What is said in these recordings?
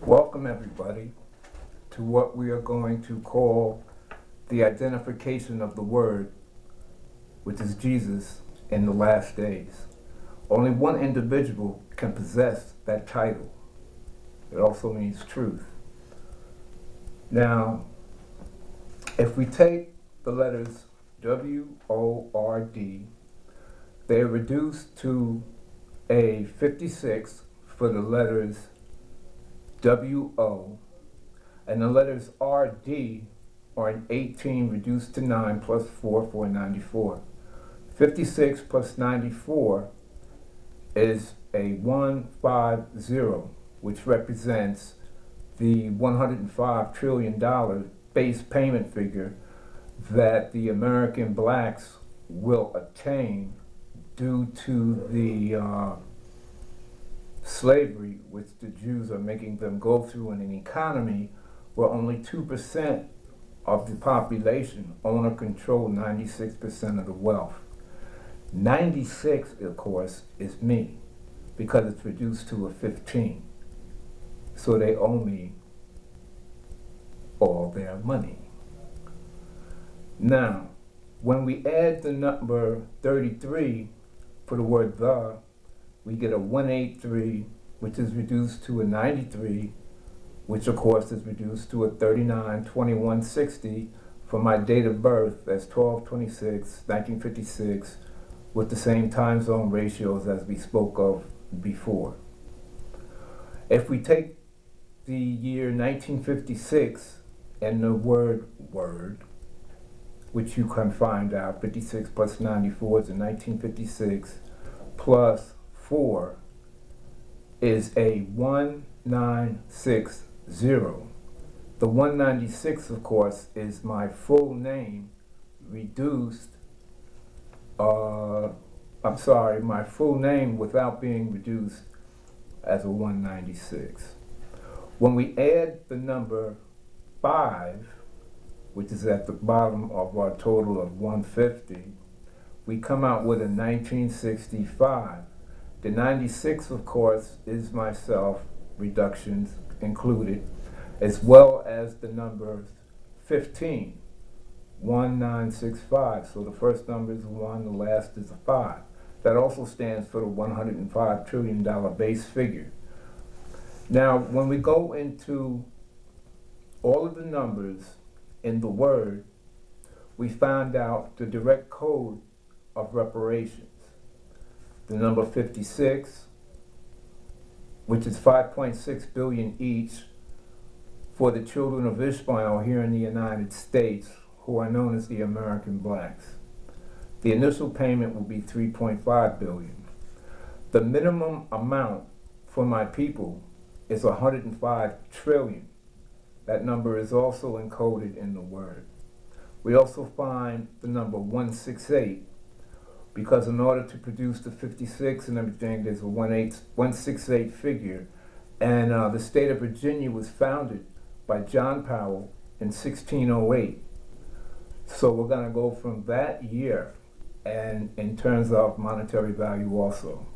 Welcome everybody to what we are going to call the identification of the Word, which is Jesus in the last days. Only one individual can possess that title. It also means truth. Now, if we take the letters W-O-R-D, they are reduced to a 56 for the letters W-O, and the letters R-D are an 18 reduced to 9 plus 4 for 94. 56 plus 94 is a 150, which represents the $105 trillion base payment figure that the American blacks will attain due to the slavery which the Jews are making them go through in an economy where only 2% of the population own or control 96% of the wealth. 96, of course, is me, because it's reduced to a 15. So they owe me all their money. Now, when we add the number 33 for the word the, we get a 183, which is reduced to a 93, which of course is reduced to a 392160 for my date of birth. That's 12/26/1956, with the same time zone ratios as we spoke of before. If we take the year 1956 and the word word, which you can find out, 56 plus 94 is a 1956, plus 4 is a 1960. The 196, of course, is my full name reduced, my full name without being reduced as a 196. When we add the number 5, which is at the bottom of our total of 150, we come out with a 1965. The 96, of course, is myself, reductions included, as well as the number 15, 1965. So the first number is a 1, the last is a 5. That also stands for the $105 trillion base figure. Now, when we go into all of the numbers in the word, we find out the direct code of reparations. The number 56, which is 5.6 billion each for the children of Ishmael here in the United States, who are known as the American blacks. The initial payment will be 3.5 billion. The minimum amount for my people is 105 trillion. That number is also encoded in the word. We also find the number 168, because in order to produce the 56 and everything, there's a 168 figure. And the state of Virginia was founded by John Powell in 1608. So we're going to go from that year, and in terms of monetary value also.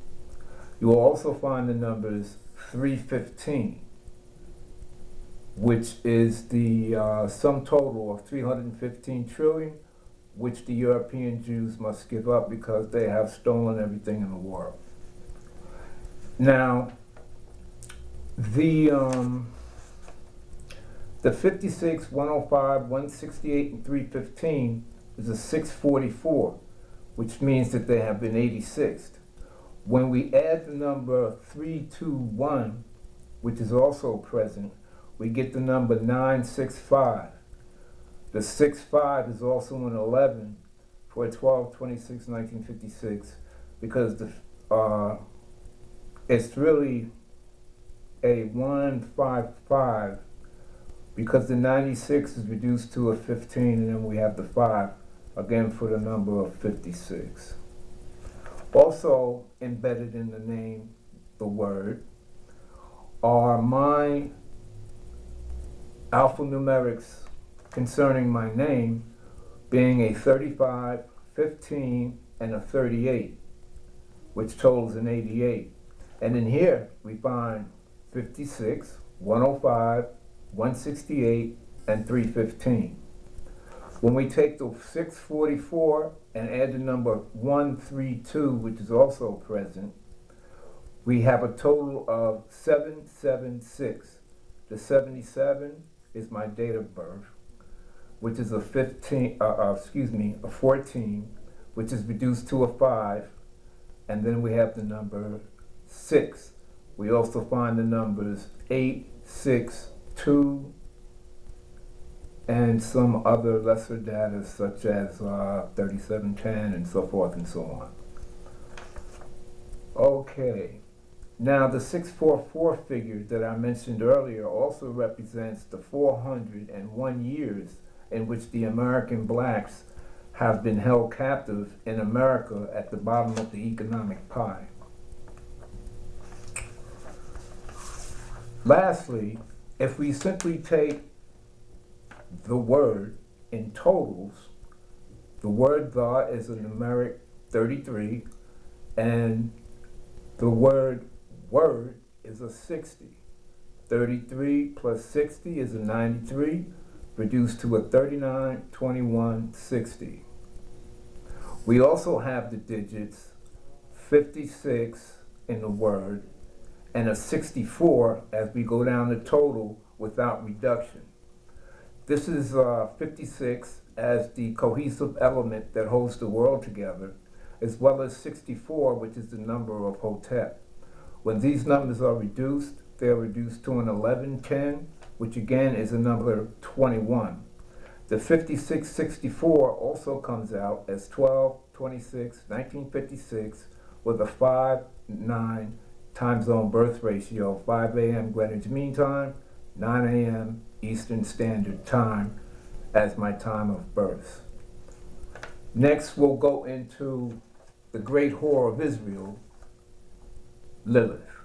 You will also find the numbers 315, which is the sum total of 315 trillion, which the European Jews must give up because they have stolen everything in the world. Now, the 56, 105, 168, and 315 is a 644, which means that they have been 86th. When we add the number 321, which is also present, we get the number 965. The 65 is also an 11 for 12/26/1956, because it's really a 155, because the 96 is reduced to a 15, and then we have the 5 again for the number of 56. Also embedded in the name, the word, are my alphanumerics concerning my name, being a 35, 15, and a 38, which totals an 88. And in here we find 56, 105, 168, and 315. When we take the 644 and add the number 132, which is also present, we have a total of 776. The 77 is my date of birth, which is a 14, which is reduced to a 5, and then we have the number 6. We also find the numbers 8, 6, 2, and some other lesser data such as 3710 and so forth and so on. Okay, now the 644 figure that I mentioned earlier also represents the 401 years in which the American blacks have been held captive in America at the bottom of the economic pie. Lastly, if we simply take the word in totals, the word the is a numeric 33, and the word word is a 60. 33 plus 60 is a 93, reduced to a 39, 21, 60. We also have the digits 56 in the word and a 64 as we go down the total without reduction. This is 56 as the cohesive element that holds the world together, as well as 64, which is the number of Hotep. When these numbers are reduced, they are reduced to an 1110, which again is a number 21. The 5664 also comes out as 1226, 1956, with a 5-9 time zone birth ratio, 5 a.m. Greenwich Mean Time, 9 a.m. Eastern Standard Time as my time of birth. Next, we'll go into the great whore of Israel, Lilith.